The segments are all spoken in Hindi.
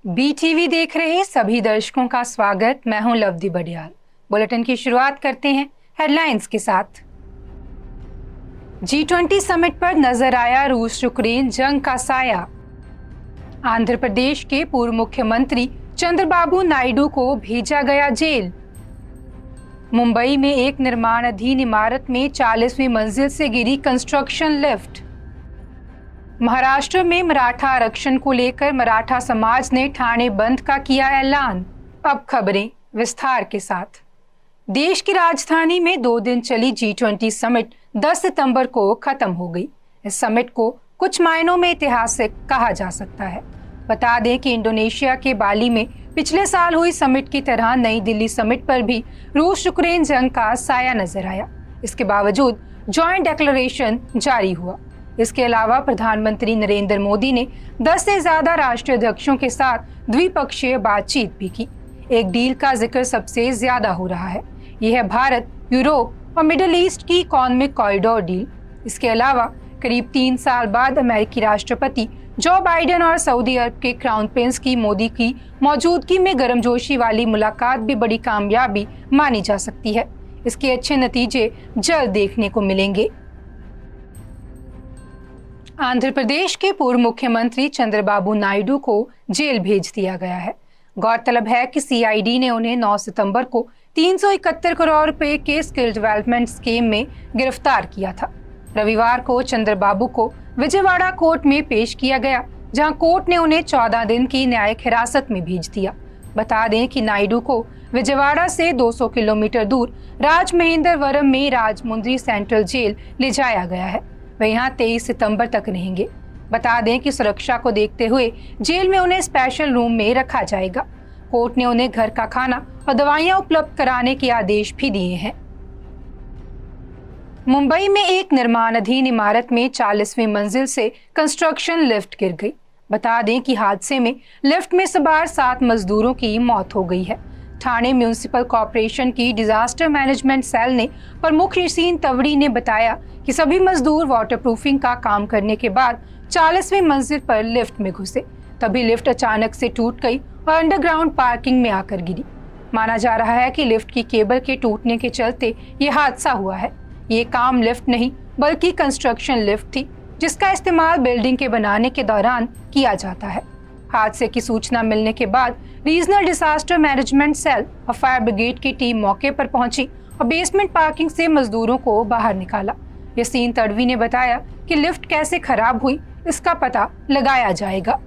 बीटीवी देख रहे सभी दर्शकों का स्वागत। मैं हूं लवदी बडियाल। बुलेटिन की शुरुआत करते हैं हेडलाइंस के साथ। G20 समिट पर नजर आया रूस यूक्रेन जंग का साया। आंध्र प्रदेश के पूर्व मुख्यमंत्री चंद्रबाबू नायडू को भेजा गया जेल। मुंबई में एक निर्माणाधीन इमारत में 40वीं मंजिल से गिरी कंस्ट्रक्शन लिफ्ट। महाराष्ट्र में मराठा आरक्षण को लेकर मराठा समाज ने ठाणे बंद का किया ऐलान। अब खबरें विस्तार के साथ। देश की राजधानी में 2 दिन चली G20 समिट 10 सितंबर को खत्म हो गई। इस समिट को कुछ मायनों में ऐतिहासिक कहा जा सकता है। बता दें कि इंडोनेशिया के बाली में पिछले साल हुई समिट की तरह नई दिल्ली समिट पर भी रूस यूक्रेन जंग का साया नजर आया। इसके बावजूद जॉइंट डिक्लेरेशन जारी हुआ। इसके अलावा प्रधानमंत्री नरेंद्र मोदी ने 10 से ज्यादा राष्ट्रीय अध्यक्षों के साथ द्विपक्षीय बातचीत भी की। एक डील का जिक्र सबसे ज्यादा हो रहा है। यह है भारत, यूरोप और मिडिल ईस्ट की इकोनॉमिक कॉरिडोर डील। इसके अलावा करीब 3 साल बाद अमेरिकी राष्ट्रपति जो बाइडेन और सऊदी अरब के क्राउन प्रिंस की मोदी की मौजूदगी में गर्मजोशी वाली मुलाकात भी बड़ी कामयाबी मानी जा सकती है। इसके अच्छे नतीजे जल्द देखने को मिलेंगे। आंध्र प्रदेश के पूर्व मुख्यमंत्री चंद्रबाबू नायडू को जेल भेज दिया गया है। गौरतलब है कि सीआईडी ने उन्हें 9 सितंबर को 371 करोड़ रुपए के स्किल डेवलपमेंट स्कीम में गिरफ्तार किया था। रविवार को चंद्रबाबू को विजयवाड़ा कोर्ट में पेश किया गया, जहां कोर्ट ने उन्हें 14 दिन की न्यायिक हिरासत में भेज दिया। बता दें कि नायडू को विजयवाड़ा से 200 किलोमीटर दूर राजमहेंद्रवरम में राजमुंद्री सेंट्रल जेल ले जाया गया है। वे यहाँ 23 सितंबर तक रहेंगे। बता दें कि सुरक्षा को देखते हुए जेल में उन्हें स्पेशल रूम में रखा जाएगा। कोर्ट ने उन्हें घर का खाना और दवाइयां उपलब्ध कराने के आदेश भी दिए हैं। मुंबई में एक निर्माणाधीन इमारत में 40वीं मंजिल से कंस्ट्रक्शन लिफ्ट गिर गई। बता दें कि हादसे में लिफ्ट में सवार 7 मजदूरों की मौत हो गई है। ठाणे म्यूनिसिपल कॉर्पोरेशन की डिजास्टर मैनेजमेंट सेल ने प्रमुख यसीन तवड़ी ने बताया कि सभी मजदूर वाटरप्रूफिंग का काम करने के बाद 40वीं मंजिल पर लिफ्ट में घुसे। तभी लिफ्ट अचानक से टूट गई और अंडरग्राउंड पार्किंग में आकर गिरी। माना जा रहा है कि लिफ्ट की केबल के टूटने के चलते ये हादसा हुआ है। ये काम लिफ्ट नहीं बल्कि कंस्ट्रक्शन लिफ्ट थी, जिसका इस्तेमाल बिल्डिंग के बनाने के दौरान किया जाता है। हादसे की सूचना मिलने के बाद रीजनल डिजास्टर मैनेजमेंट सेल और फायर ब्रिगेड की टीम मौके पर पहुंची और बेसमेंट पार्किंग से मजदूरों को बाहर निकाला। यसीन तड़वी ने बताया कि लिफ्ट कैसे खराब हुई, इसका पता लगाया जाएगा।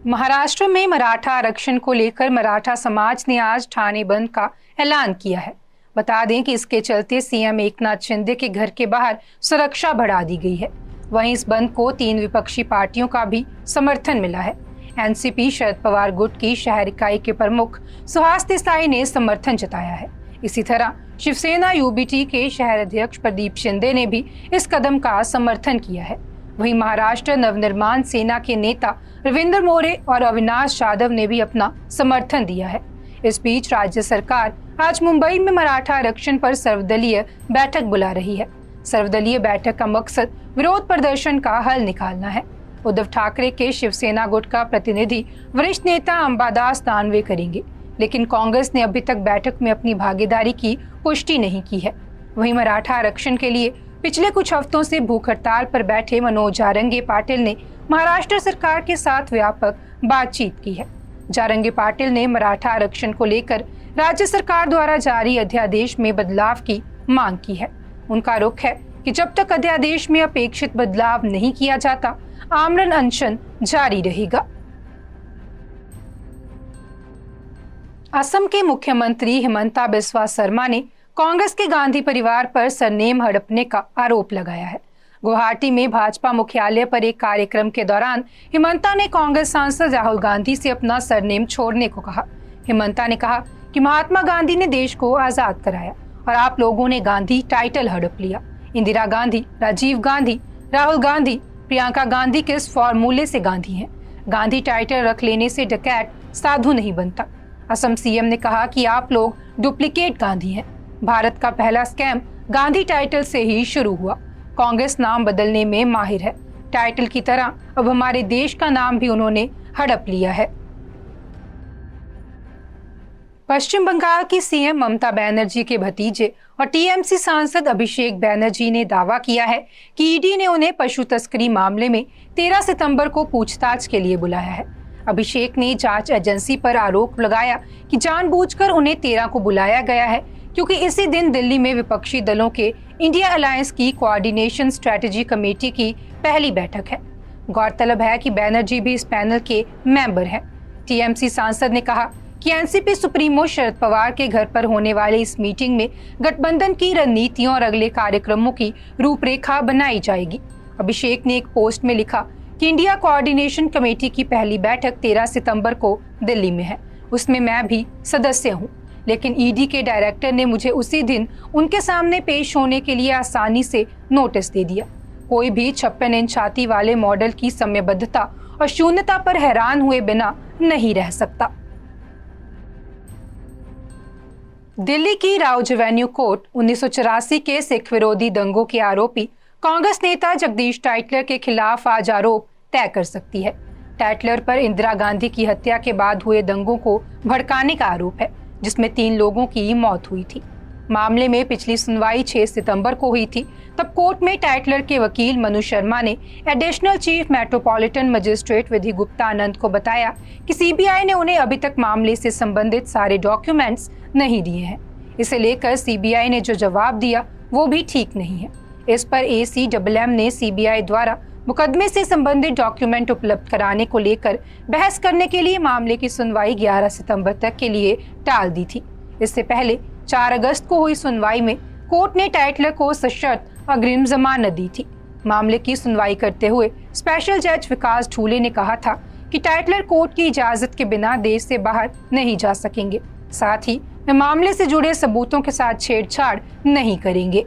महाराष्ट्र में मराठा आरक्षण को लेकर मराठा समाज ने आज ठाणे बंद का ऐलान किया है। बता दें कि इसके चलते सीएम एकनाथ शिंदे के घर के बाहर सुरक्षा बढ़ा दी गई है। वहीं इस बंद को 3 विपक्षी पार्टियों का भी समर्थन मिला है। एनसीपी शरद पवार गुट की शहर इकाई के प्रमुख सुहास देसाई ने समर्थन जताया है। इसी तरह शिवसेना यूबीटी के शहर अध्यक्ष प्रदीप शिंदे ने भी इस कदम का समर्थन किया है। वहीं महाराष्ट्र नवनिर्माण सेना के नेता रविंद्र मोरे और अविनाश यादव ने भी अपना समर्थन दिया है। इस बीच राज्य सरकार आज मुंबई में मराठा आरक्षण पर सर्वदलीय बैठक बुला रही है। सर्वदलीय बैठक का मकसद विरोध प्रदर्शन का हल निकालना है। उद्धव ठाकरे के शिवसेना गुट का प्रतिनिधि वरिष्ठ नेता अंबादास दानवे करेंगे, लेकिन कांग्रेस ने अभी तक बैठक में अपनी भागीदारी की पुष्टि नहीं की है। वहीं मराठा आरक्षण के लिए पिछले कुछ हफ्तों से भूख हड़ताल पर बैठे मनोज जारंगे पाटिल ने महाराष्ट्र सरकार के साथ व्यापक बातचीत की है। जारंगे पाटिल ने मराठा आरक्षण को लेकर राज्य सरकार द्वारा जारी अध्यादेश में बदलाव की मांग की है। उनका रुख है कि जब तक अध्यादेश में अपेक्षित बदलाव नहीं किया जाता, आमरण अनशन जारी रहेगा। असम के मुख्यमंत्री हिमंता बिस्वा शर्मा ने कांग्रेस के गांधी परिवार पर सरनेम हड़पने का आरोप लगाया है। गुवाहाटी में भाजपा मुख्यालय पर एक कार्यक्रम के दौरान हिमंता ने कांग्रेस सांसद राहुल गांधी से अपना सरनेम छोड़ने को कहा। हिमंता ने कहा कि महात्मा गांधी ने देश को आजाद कराया और आप लोगों ने गांधी टाइटल हड़प लिया। इंदिरा गांधी, राजीव गांधी, राहुल गांधी, प्रियंका गांधी किस फॉर्मूले से गांधी हैं? गांधी टाइटल रख लेने से डकैत साधु नहीं बनता। असम सीएम ने कहा कि आप लोग डुप्लीकेट गांधी हैं। भारत का पहला स्कैम गांधी टाइटल से ही शुरू हुआ। कांग्रेस नाम बदलने में माहिर है। टाइटल की तरह अब हमारे देश का नाम भी उन्होंने हड़प लिया है। पश्चिम बंगाल की सीएम ममता बनर्जी के भतीजे और टीएमसी सांसद अभिषेक बनर्जी ने दावा किया है कि ईडी ने उन्हें पशु तस्करी मामले में 13 सितंबर को पूछताछ के लिए बुलाया है। अभिषेक ने जांच एजेंसी पर आरोप लगाया कि जानबूझकर उन्हें 13 को बुलाया गया है, क्योंकि इसी दिन दिल्ली में विपक्षी दलों के इंडिया अलायंस की कोऑर्डिनेशन स्ट्रेटेजी कमेटी की पहली बैठक है। गौरतलब है कि बनर्जी भी इस पैनल के मेंबर हैं। टीएमसी सांसद ने कहा कि एनसीपी सुप्रीमो शरद पवार के घर पर होने वाली इस मीटिंग में गठबंधन की रणनीतियों और अगले कार्यक्रमों की रूपरेखा बनाई जाएगी। अभिषेक ने एक पोस्ट में लिखा कि इंडिया कोऑर्डिनेशन कमेटी की पहली बैठक 13 सितंबर को दिल्ली में है। उसमें मैं भी सदस्य हूं, लेकिन ईडी के डायरेक्टर ने मुझे उसी दिन उनके सामने पेश होने के लिए आसानी से नोटिस दे दिया। कोई भी 56 इंच छाती वाले मॉडल की समयबद्धता और शून्यता पर हैरान हुए बिना नहीं रह सकता। दिल्ली की राउज एवेन्यू कोर्ट 1984 के सिख विरोधी दंगों के आरोपी कांग्रेस नेता जगदीश टाइटलर के खिलाफ आज आरोप तय कर सकती है। टाइटलर पर इंदिरा गांधी की हत्या के बाद हुए दंगों को भड़काने का आरोप है, जिसमें 3 लोगों की मौत हुई थी। मामले में पिछली सुनवाई 6 सितंबर को हुई थी। तब कोर्ट में टाइटलर के वकील मनु शर्मा ने एडिशनल चीफ मेट्रोपॉलिटन मजिस्ट्रेट विधि गुप्ता आनंद को बताया कि सीबीआई ने उन्हें अभी तक मामले से संबंधित सारे डॉक्यूमेंट्स नहीं दिए हैं। इसे लेकर सीबीआई ने जो जवाब दिया वो भी ठीक नहीं है। इस पर एसीएम ने सीबीआई द्वारा मुकदमे से संबंधित डॉक्यूमेंट उपलब्ध कराने को लेकर बहस करने के लिए मामले की सुनवाई 11 सितंबर तक के लिए टाल दी थी। इससे पहले 4 अगस्त को हुई सुनवाई में कोर्ट ने टाइटलर को सशर्त अग्रिम जमानत दी थी। मामले की सुनवाई करते हुए स्पेशल जज विकास ढूले ने कहा था कि टाइटलर कोर्ट की इजाजत के बिना देश से बाहर नहीं जा सकेंगे, साथ ही वे मामले से जुड़े सबूतों के साथ छेड़छाड़ नहीं करेंगे।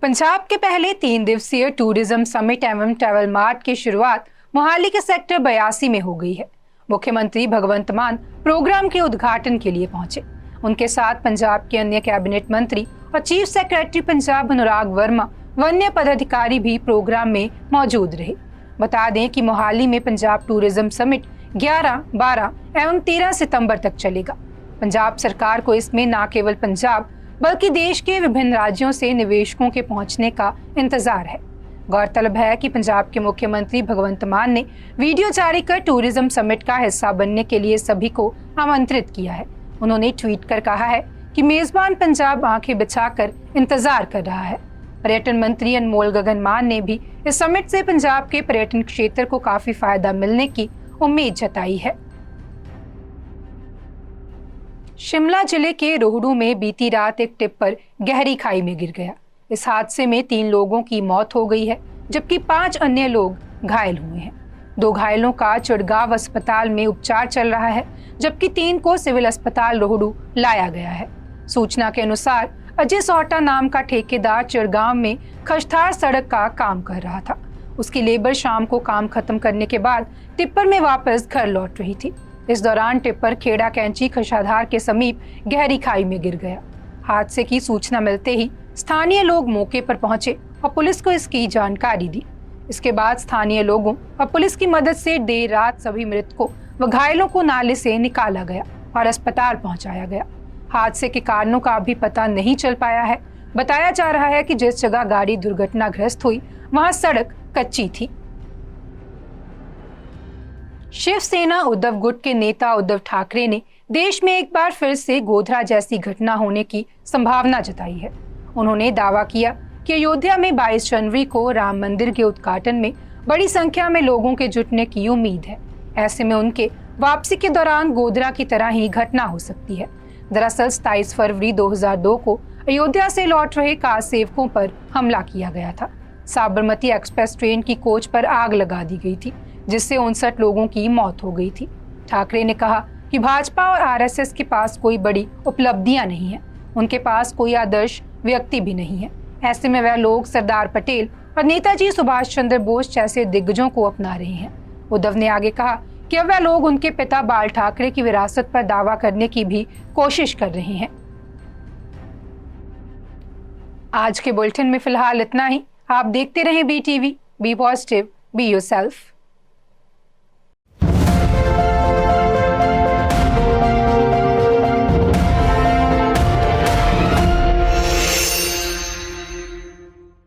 पंजाब के पहले 3 दिवसीय टूरिज्म समिट एवं ट्रैवल मार्ट की शुरुआत मोहाली के सेक्टर 82 में हो गई है। मुख्यमंत्री भगवंत मान प्रोग्राम के उद्घाटन के लिए पहुंचे। उनके साथ पंजाब के अन्य कैबिनेट मंत्री और चीफ सेक्रेटरी पंजाब अनुराग वर्मा व अन्य पदाधिकारी भी प्रोग्राम में मौजूद रहे। बता दें कि मोहाली में पंजाब टूरिज्म समिट 11, 12 एवं 13 सितंबर तक चलेगा। पंजाब सरकार को इसमें न केवल पंजाब बल्कि देश के विभिन्न राज्यों से निवेशकों के पहुंचने का इंतजार है। गौरतलब है कि पंजाब के मुख्यमंत्री भगवंत मान ने वीडियो जारी कर टूरिज्म समिट का हिस्सा बनने के लिए सभी को आमंत्रित किया है। उन्होंने ट्वीट कर कहा है कि मेजबान पंजाब आंखें बिछाकर इंतजार कर रहा है। पर्यटन मंत्री अनमोल गगन मान ने भी इस समिट से पंजाब के पर्यटन क्षेत्र को काफी फायदा मिलने की उम्मीद जताई है। शिमला जिले के रोहडू में बीती रात एक टिप्पर गहरी खाई में गिर गया। इस हादसे में 3 लोगों की मौत हो गई है, जबकि 5 अन्य लोग घायल हुए हैं। 2 घायलों का चिड़गांव अस्पताल में उपचार चल रहा है, जबकि 3 को सिविल अस्पताल रोहडू लाया गया है। सूचना के अनुसार अजय सोटा नाम का ठेकेदार चिड़गांव में खशथार सड़क का काम कर रहा था। उसकी लेबर शाम को काम खत्म करने के बाद टिप्पर में वापस घर लौट रही थी। इस दौरान टिप्पर खेड़ा कैंची खशाधार के समीप गहरी खाई में गिर गया। हादसे की सूचना मिलते ही स्थानीय लोग मौके पर पहुंचे और पुलिस को इसकी जानकारी दी। इसके बाद स्थानीय लोगों और पुलिस की मदद से देर रात सभी मृतकों व घायलों को नाले से निकाला गया और अस्पताल पहुंचाया गया। हादसे के कारणों का अभी पता नहीं चल पाया है। बताया जा रहा है कि जिस जगह गाड़ी दुर्घटनाग्रस्त हुई वहां सड़क कच्ची थी। शिवसेना उद्धव गुट के नेता उद्धव ठाकरे ने देश में एक बार फिर से गोधरा जैसी घटना होने की संभावना जताई है। उन्होंने दावा किया कि अयोध्या में 22 जनवरी को राम मंदिर के उद्घाटन में बड़ी संख्या में लोगों के जुटने की उम्मीद है। ऐसे में उनके वापसी के दौरान गोधरा की तरह ही घटना हो सकती है। दरअसल 27 फरवरी 2002 को अयोध्या से लौट रहे कार सेवकों पर हमला किया गया था। साबरमती एक्सप्रेस ट्रेन की कोच पर आग लगा दी गई थी, जिससे 59 लोगों की मौत हो गई थी। ठाकरे ने कहा कि भाजपा और आरएसएस के पास कोई बड़ी उपलब्धियां नहीं है, उनके पास कोई आदर्श व्यक्ति भी नहीं है। ऐसे में वह लोग सरदार पटेल और नेताजी सुभाष चंद्र बोस जैसे दिग्गजों को अपना रहे हैं। उद्धव ने आगे कहा कि अब वह लोग उनके पिता बाल ठाकरे की विरासत पर दावा करने की भी कोशिश कर रहे हैं। आज के बुलेटिन में फिलहाल इतना ही। आप देखते रहें BTV, be positive, be yourself.